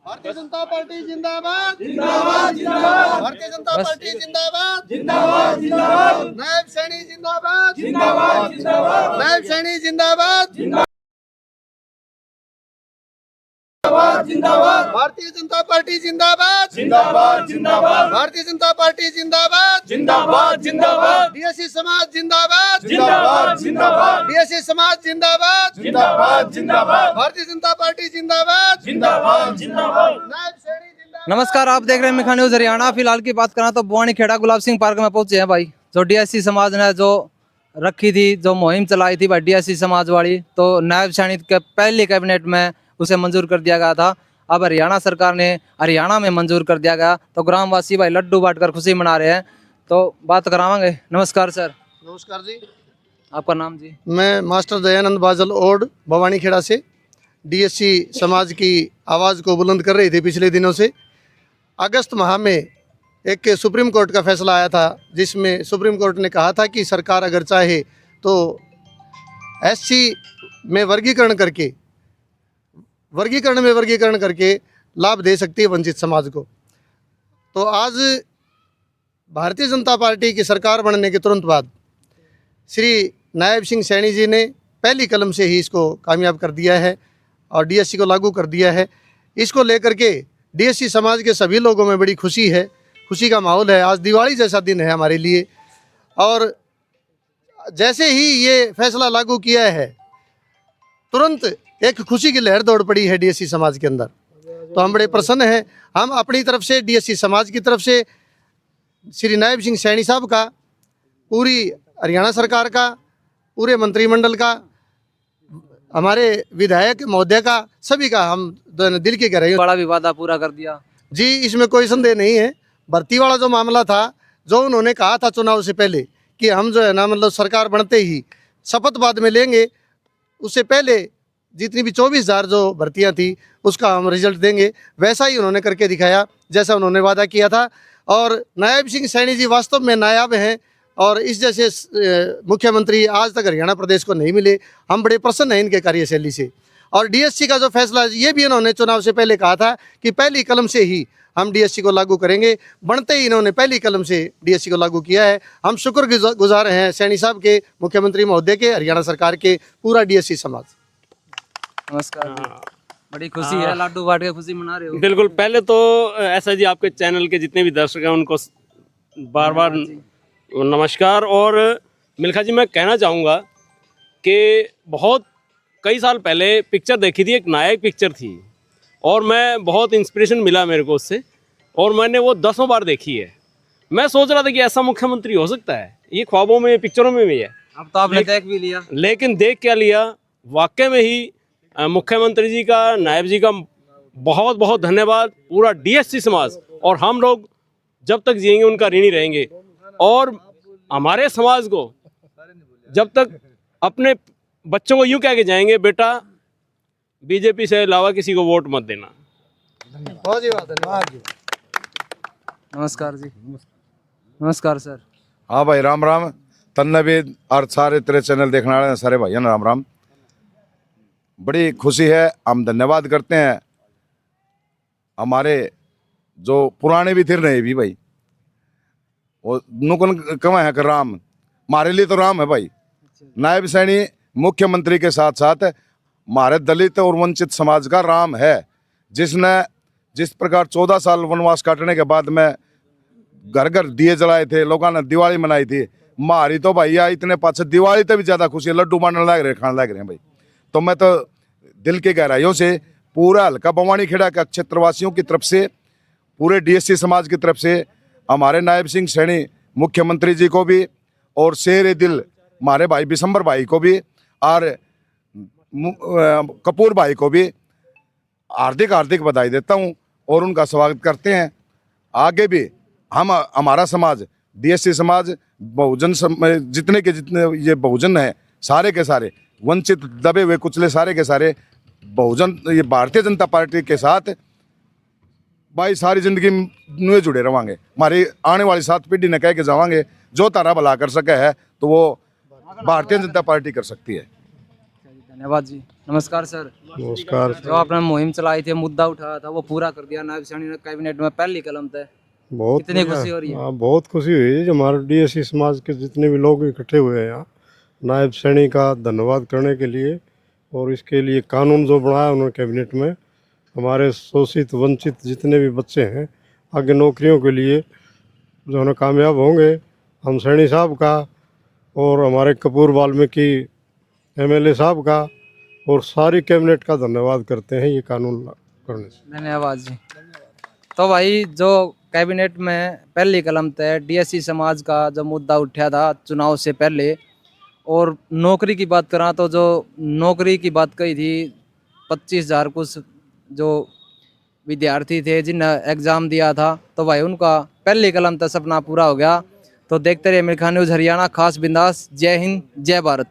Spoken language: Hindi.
भारतीय जनता पार्टी जिंदाबाद जिंदाबाद जिंदाबाद। भारतीय जनता पार्टी जिंदाबाद जिंदाबाद जिंदाबाद। नायब सैनी जिंदाबाद जिंदाबाद जिंदाबाद। नायब सैनी जिंदाबाद जिंदाबाद जिंदाबाद। भारतीय जनता पार्टी जिंदाबाद जिंदाबाद जिंदाबाद। भारतीय जनता पार्टी जिंदाबाद जिंदाबाद जिंदाबाद। डीएससी समाज जिंदाबाद जिंदाबाद जिंदाबाद। डीएससी समाज जिंदाबाद जिंदाबाद जिंदाबाद। भारतीय जनता पार्टी जिंदाबाद जिंदाबाद जिंदाबाद। नायब सैनी जिंदाबाद। नमस्कार, आप देख रहे हैं मिखा न्यूज हरियाणा। फिलहाल की बात करें तो बुआनी खेड़ा गुलाब सिंह पार्क में पहुंचे हैं भाई। जो डीएससी समाज ने जो रखी थी, जो मुहिम चलाई थी भाई डीएससी समाज वाली, तो नायब सैनी के पहले कैबिनेट में उसे मंजूर कर दिया गया था। अब हरियाणा सरकार ने हरियाणा में मंजूर कर दिया गया, तो ग्रामवासी भाई लड्डू बांटकर खुशी मना रहे हैं। तो बात करावांगे। नमस्कार सर। नमस्कार जी। आपका नाम जी? मैं मास्टर दयानंद बाजल ओड भवानी खेड़ा से डीएससी समाज की आवाज़ को बुलंद कर रही थी पिछले दिनों से। अगस्त माह में एक सुप्रीम कोर्ट का फैसला आया था, जिसमें सुप्रीम कोर्ट ने कहा था कि सरकार अगर चाहे तो एससी में वर्गीकरण करके लाभ दे सकती है वंचित समाज को। तो आज भारतीय जनता पार्टी की सरकार बनने के तुरंत बाद श्री नायब सिंह सैनी जी ने पहली कलम से ही इसको कामयाब कर दिया है और डीएससी को लागू कर दिया है। इसको लेकर के डीएससी समाज के सभी लोगों में बड़ी खुशी है, खुशी का माहौल है। आज दिवाली जैसा दिन है हमारे लिए। और जैसे ही ये फैसला लागू किया है, तुरंत एक खुशी की लहर दौड़ पड़ी है डीएससी समाज के अंदर। तो हम बड़े प्रसन्न हैं। हम अपनी तरफ से, डीएससी समाज की तरफ से श्री नायब सिंह सैनी साहब का, पूरी हरियाणा सरकार का, पूरे मंत्रिमंडल का, हमारे विधायक महोदय का, सभी का हम दिल की गहराइयों। बड़ा भी वादा पूरा कर दिया जी, इसमें कोई संदेह नहीं है। भर्ती वाला जो मामला था, जो उन्होंने कहा था चुनाव से पहले कि हम जो है ना, मतलब सरकार बनते ही शपथ बाद में लेंगे, उससे पहले जितनी भी 24,000 जो भर्तियां थी उसका हम रिजल्ट देंगे, वैसा ही उन्होंने करके दिखाया जैसा उन्होंने वादा किया था। और नायब सिंह सैनी जी वास्तव में नायाब हैं और इस जैसे मुख्यमंत्री आज तक हरियाणा प्रदेश को नहीं मिले। हम बड़े प्रसन्न हैं इनके कार्यशैली से। और डीएससी का जो फैसला, ये भी इन्होंने चुनाव से पहले कहा था कि पहली कलम से ही हम डीएससी को लागू करेंगे। बनते ही इन्होंने पहली कलम से डीएससी को लागू किया है। हम शुक्रगुजार हैं सैनी साहब के, मुख्यमंत्री महोदय के, हरियाणा सरकार के, पूरा डीएससी समाज। नमस्कार। बड़ी खुशी है, लड्डू बांट के खुशी मना रहे हो। बिल्कुल। पहले तो ऐसा जी, आपके चैनल के जितने भी दर्शक हैं उनको बार बार नमस्कार। और मिल्खा जी, मैं कहना चाहूँगा कि कई साल पहले पिक्चर देखी थी, एक नायक पिक्चर थी, और मैं बहुत इंस्पिरेशन मिला मेरे को उससे, और मैंने वो 10 बार देखी है। मैं सोच रहा था कि ऐसा मुख्यमंत्री हो सकता है, ये ख्वाबों में, पिक्चरों में भी है। अब तो आपने देख भी लिया। लेकिन देख क्या लिया, वाकई में ही मुख्यमंत्री जी का, नायब जी का बहुत बहुत धन्यवाद। पूरा डीएससी समाज और हम लोग जब तक जिएंगे उनका ऋणी रहेंगे। और हमारे समाज को जब तक अपने बच्चों को यूं कह के जाएंगे, बेटा बीजेपी से अलावा किसी को वोट मत देना। बहुत ही धन्यवाद। नमस्कार जी। नमस्कार सर। हाँ भाई, राम राम। तन्नवीद और सारे तेरे चैनल देखने वाले सारे भाइयों राम राम। बड़ी खुशी है, हम धन्यवाद करते हैं हमारे जो पुराने भी थे, नए भी भाई। वो नुकन कमा है कर राम, हमारे लिए तो राम है भाई। नायब सैनी मुख्यमंत्री के साथ साथ हमारे दलित और वंचित समाज का राम है, जिसने जिस प्रकार 14 साल वनवास काटने के बाद में घर घर दिए जलाए थे, लोगों ने दिवाली मनाई थी। हमारी तो भैया इतने पास दिवाली तो भी ज़्यादा खुशी है, लड्डू बांटने लग रहे, खाने लग रहे हैं भाई। तो मैं तो दिल की गहराइयों से पूरा हल्का भवानी खेड़ा के क्षेत्रवासियों की तरफ से, पूरे डीएससी समाज की तरफ से हमारे नायब सिंह सैनी मुख्यमंत्री जी को भी, और शेर दिल हमारे भाई बिशंबर भाई को भी, और कपूर भाई को भी हार्दिक हार्दिक बधाई देता हूं और उनका स्वागत करते हैं। आगे भी हमारा समाज, डीएससी समाज, बहुजन जितने के जितने ये बहुजन है, सारे के सारे वंचित, दबे हुए, कुचले, सारे के सारे बहुजन ये भारतीय जनता पार्टी के साथ भाई सारी जिंदगी में जुड़े रहेंगे। हमारी आने वाली 7 पीढ़ी ने कह के जावांगे, जो तारा भला कर सके है तो वो भारतीय जनता पार्टी कर सकती है। धन्यवाद जी। नमस्कार सर। नमस्कार जो आपने मुहिम चलाई थी, मुद्दा उठाया था, वो पूरा कर दिया नायब सैनी ने कैबिनेट में पहली कलम तय। बहुत कितनी बढ़िया। खुशी हो रही है? हाँ, बहुत खुशी हुई है। जो हमारे डीएससी समाज के जितने भी लोग इकट्ठे हुए हैं यहाँ नायब सैनी का धन्यवाद करने के लिए, और इसके लिए कानून जो बनाया उन्होंने कैबिनेट में, हमारे शोषित वंचित जितने भी बच्चे हैं आगे नौकरियों के लिए जो है कामयाब होंगे, हम सैनी साहब का और हमारे कपूर वाल्मीकि एमएलए साहब का और सारी कैबिनेट का धन्यवाद करते हैं ये कानून करने से। धन्यवाद जी। तो भाई जो कैबिनेट में पहली कलम तय डीएससी समाज का जो मुद्दा उठा था चुनाव से पहले, और नौकरी की बात करा तो जो नौकरी की बात कही थी 25,000 कुछ जो विद्यार्थी थे जिन्हें एग्ज़ाम दिया था, तो भाई उनका पहली कलम तक सपना पूरा हो गया। तो देखते रहिए मिल्खा न्यूज़ हरियाणा, खास बिंदास। जय हिंद, जय भारत।